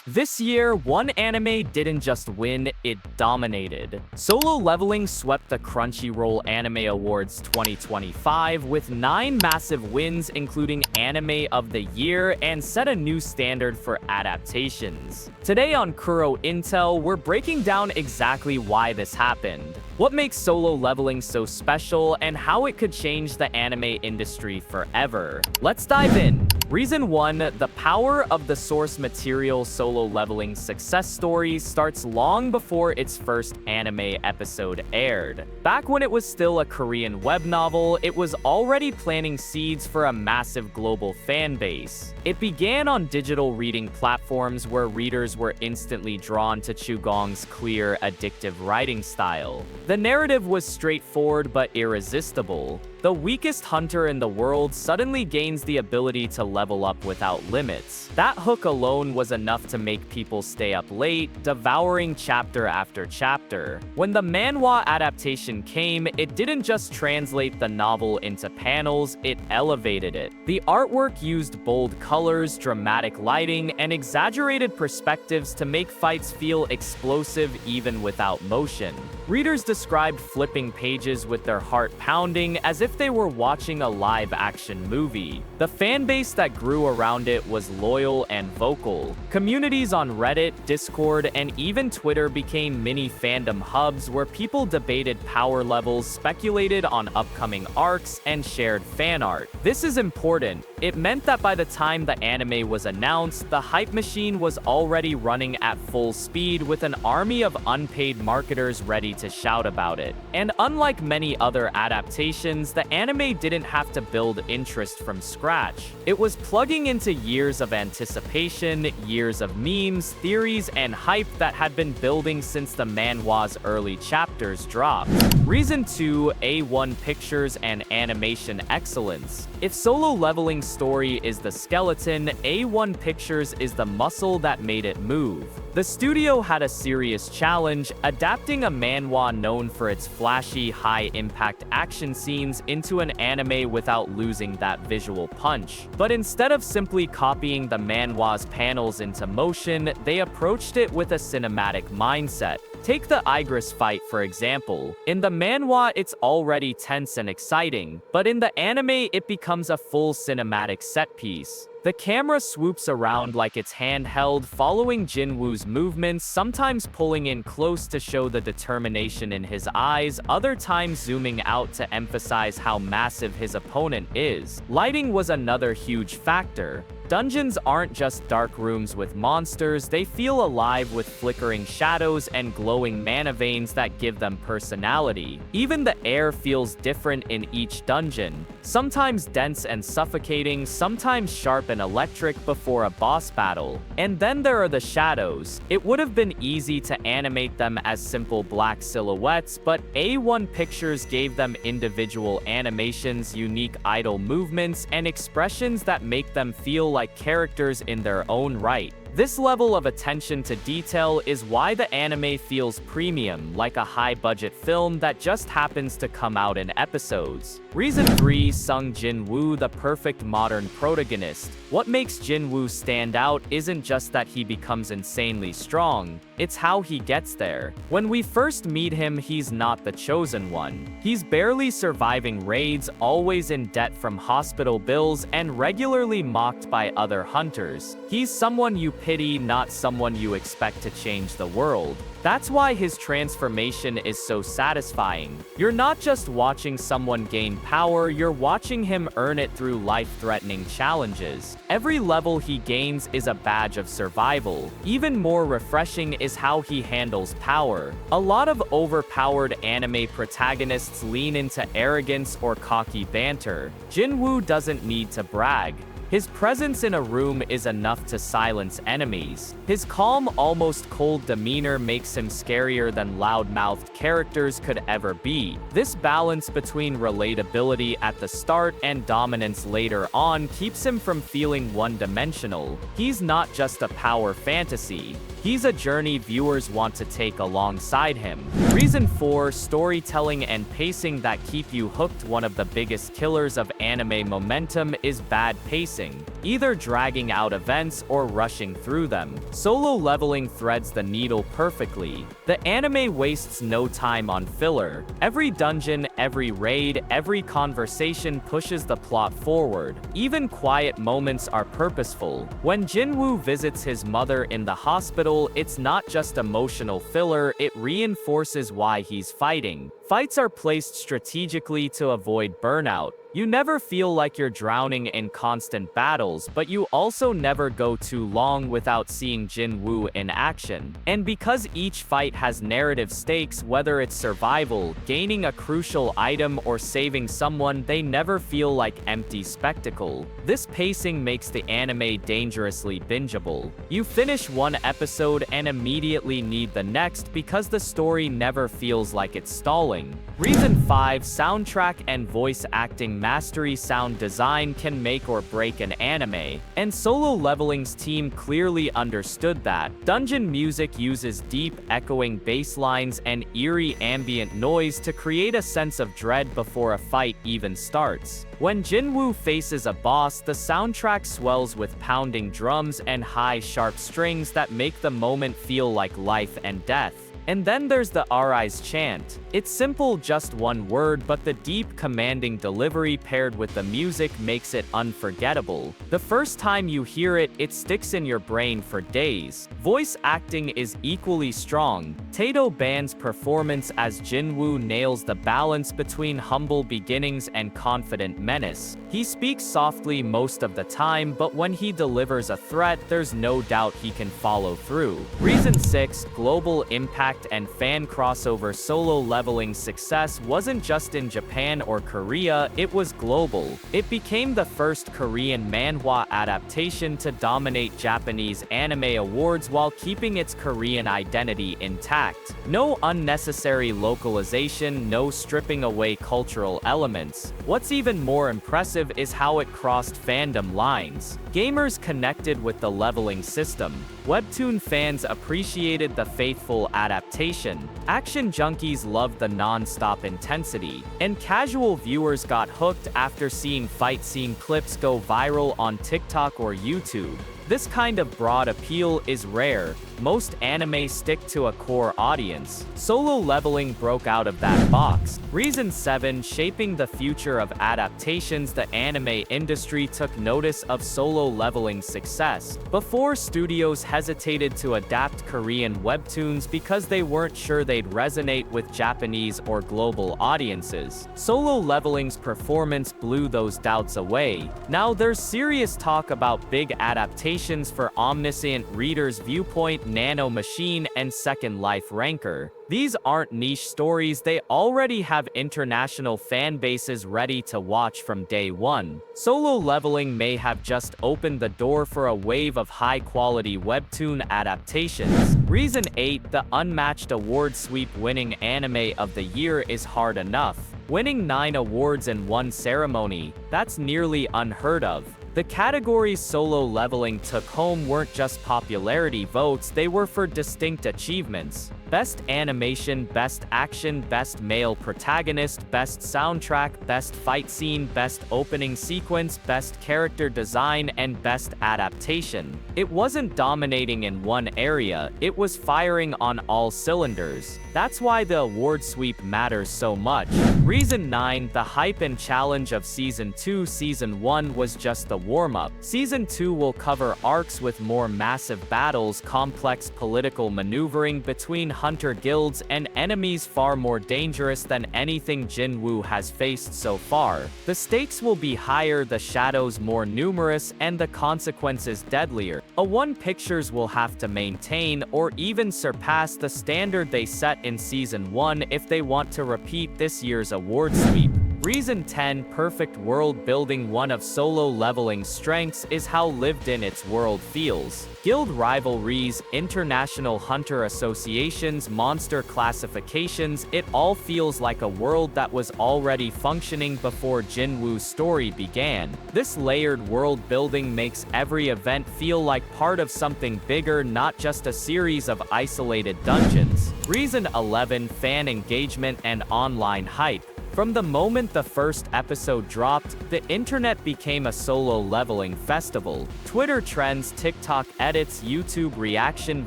This year, one anime didn't just win, it dominated. Solo Leveling swept the Crunchyroll Anime Awards 2025 with 9 massive wins, including Anime of the Year, and set a new standard for adaptations. Today on Kuro Intel, we're breaking down exactly why this happened, what makes Solo Leveling so special, and how it could change the anime industry forever. Let's dive in. Reason 1, the power of the source material. Solo Leveling's success story starts long before its first anime episode aired. Back when it was still a Korean web novel, it was already planting seeds for a massive global fan base. It began on digital reading platforms where readers were instantly drawn to Chugong's clear, addictive writing style. The narrative was straightforward but irresistible. The weakest hunter in the world suddenly gains the ability to level up without limits. That hook alone was enough to make people stay up late, devouring chapter after chapter. When the manhwa adaptation came, it didn't just translate the novel into panels, it elevated it. The artwork used bold colors, dramatic lighting, and exaggerated perspectives to make fights feel explosive even without motion. Readers described flipping pages with their heart pounding as if they were watching a live-action movie. The fanbase that grew around it was loyal and vocal. Communities on Reddit, Discord, and even Twitter became mini fandom hubs where people debated power levels, speculated on upcoming arcs, and shared fan art. This is important. It meant that by the time the anime was announced, the hype machine was already running at full speed with an army of unpaid marketers ready to shout about it. And unlike many other adaptations, the anime didn't have to build interest from scratch. It was plugging into years of anticipation, years of memes, theories, and hype that had been building since the manhwa's early chapters dropped. Reason 2, A1 Pictures and animation excellence. If Solo Leveling's story is the skeleton, A1 Pictures is the muscle that made it move. The studio had a serious challenge, adapting a manhwa known for its flashy, high-impact action scenes into an anime without losing that visual punch. But instead of simply copying the manhwa's panels into motion, they approached it with a cinematic mindset. Take the Igris fight, for example. In the manhwa, it's already tense and exciting, but in the anime, it becomes a full cinematic set piece. The camera swoops around like it's handheld, following Jinwoo's movements, sometimes pulling in close to show the determination in his eyes, other times zooming out to emphasize how massive his opponent is. Lighting was another huge factor. Dungeons aren't just dark rooms with monsters, they feel alive with flickering shadows and glowing mana veins that give them personality. Even the air feels different in each dungeon, sometimes dense and suffocating, sometimes sharp and electric before a boss battle. And then there are the shadows. It would have been easy to animate them as simple black silhouettes, but A1 Pictures gave them individual animations, unique idle movements, and expressions that make them feel like characters in their own right. This level of attention to detail is why the anime feels premium, like a high-budget film that just happens to come out in episodes. Reason 3, Sung Jinwoo, the perfect modern protagonist. What makes Jinwoo stand out isn't just that he becomes insanely strong, it's how he gets there. When we first meet him, he's not the chosen one. He's barely surviving raids, always in debt from hospital bills, and regularly mocked by other hunters. He's someone you pity, not someone you expect to change the world. That's why his transformation is so satisfying. You're not just watching someone gain power, you're watching him earn it through life-threatening challenges. Every level he gains is a badge of survival. Even more refreshing is how he handles power. A lot of overpowered anime protagonists lean into arrogance or cocky banter. Jinwoo doesn't need to brag. His presence in a room is enough to silence enemies. His calm, almost cold demeanor makes him scarier than loud-mouthed characters could ever be. This balance between relatability at the start and dominance later on keeps him from feeling one-dimensional. He's not just a power fantasy. He's a journey viewers want to take alongside him. Reason 4, storytelling and pacing that keep you hooked. One of the biggest killers of anime momentum is bad pacing. pacing, either dragging out events or rushing through them. Solo Leveling threads the needle perfectly. The anime wastes no time on filler. Every dungeon, every raid, every conversation pushes the plot forward. Even quiet moments are purposeful. When Jinwoo visits his mother in the hospital, it's not just emotional filler, it reinforces why he's fighting. Fights are placed strategically to avoid burnout. You never feel like you're drowning in constant battles, but you also never go too long without seeing Jinwoo in action. And because each fight has narrative stakes, whether it's survival, gaining a crucial item, or saving someone, they never feel like empty spectacle. This pacing makes the anime dangerously bingeable. You finish one episode and immediately need the next because the story never feels like it's stalling. Reason 5. Soundtrack and voice acting mastery. Sound design can make or break an anime, and Solo Leveling's team clearly understood that. Dungeon music uses deep, echoing bass lines and eerie ambient noise to create a sense of dread before a fight even starts. When Jinwoo faces a boss, the soundtrack swells with pounding drums and high, sharp strings that make the moment feel like life and death. And then there's the Arise chant. It's simple, just one word, but the deep, commanding delivery paired with the music makes it unforgettable. The first time you hear it, it sticks in your brain for days. Voice acting is equally strong. Tato Ban's performance as Jinwoo nails the balance between humble beginnings and confident menace. He speaks softly most of the time, but when he delivers a threat, there's no doubt he can follow through. Reason 6. Global impact and fan crossover. Solo Leveling's success wasn't just in Japan or Korea, it was global. It became the first Korean manhwa adaptation to dominate Japanese anime awards while keeping its Korean identity intact. No unnecessary localization, no stripping away cultural elements. What's even more impressive is how it crossed fandom lines. Gamers connected with the leveling system. Webtoon fans appreciated the faithful adaptation. Action junkies loved the non-stop intensity. And casual viewers got hooked after seeing fight scene clips go viral on TikTok or YouTube. This kind of broad appeal is rare. Most anime stick to a core audience. Solo Leveling broke out of that box. Reason 7. Shaping the future of adaptations. The anime industry took notice of Solo Leveling's success. Before, studios hesitated to adapt Korean webtoons because they weren't sure they'd resonate with Japanese or global audiences. Solo Leveling's performance blew those doubts away. Now there's serious talk about big adaptations for Omniscient Reader's Viewpoint, Nano Machine, and Second Life Ranker. These aren't niche stories, they already have international fan bases ready to watch from day one. Solo Leveling may have just opened the door for a wave of high-quality webtoon adaptations. Reason 8. The unmatched award sweep. Winning Anime of the Year is hard enough. Winning 9 awards in one ceremony, that's nearly unheard of. The categories Solo Leveling took home weren't just popularity votes, they were for distinct achievements. Best Animation, Best Action, Best Male Protagonist, Best Soundtrack, Best Fight Scene, Best Opening Sequence, Best Character Design, and Best Adaptation. It wasn't dominating in one area, it was firing on all cylinders. That's why the award sweep matters so much. Reason 9. The hype and challenge of Season 2. Season 1 was just the warm-up. Season 2 will cover arcs with more massive battles, complex political maneuvering between hunter guilds, and enemies far more dangerous than anything Jinwoo has faced so far. The stakes will be higher, the shadows more numerous, and the consequences deadlier. A1 Pictures will have to maintain or even surpass the standard they set in Season 1 if they want to repeat this year's award sweep. Reason 10. Perfect world building. One of Solo Leveling's strengths is how lived-in its world feels. Guild rivalries, international hunter associations, monster classifications, it all feels like a world that was already functioning before Jinwoo's story began. This layered world building makes every event feel like part of something bigger, not just a series of isolated dungeons. Reason 11. Fan engagement and online hype. From the moment the first episode dropped, the internet became a solo leveling festival. Twitter trends, TikTok edits, YouTube reaction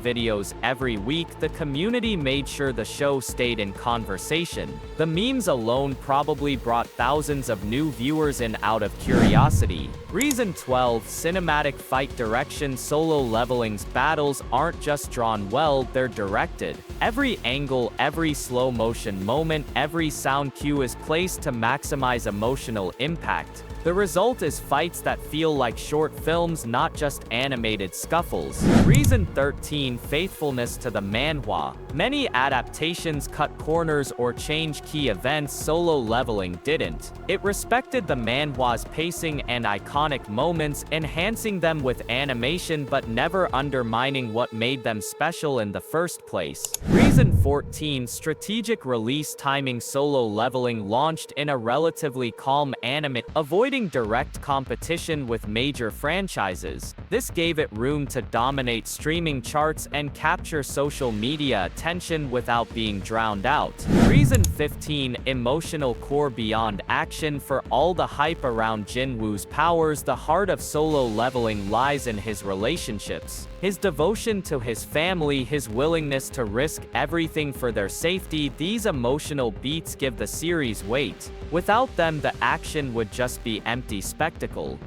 videos every week, the community made sure the show stayed in conversation. The memes alone probably brought thousands of new viewers in out of curiosity. Reason 12, cinematic fight direction. Solo Leveling's battles aren't just drawn well, they're directed. Every angle, every slow motion moment, every sound cue is placed to maximize emotional impact. The result is fights that feel like short films, not just animated scuffles. Reason 13, faithfulness to the manhwa. Many adaptations cut corners or change key events. Solo Leveling didn't. It respected the manhwa's pacing and iconic moments, enhancing them with animation but never undermining what made them special in the first place. Reason 14, strategic release timing. Solo Leveling launched in a relatively calm anime, avoiding direct competition with major franchises. This gave it room to dominate streaming charts and capture social media attention without being drowned out. Reason 15, emotional core beyond action. For all the hype around Jinwoo's powers, the heart of Solo Leveling lies in his relationships. His devotion to his family, his willingness to risk everything for their safety, these emotional beats give the series weight. Without them, the action would just be empty spectacle.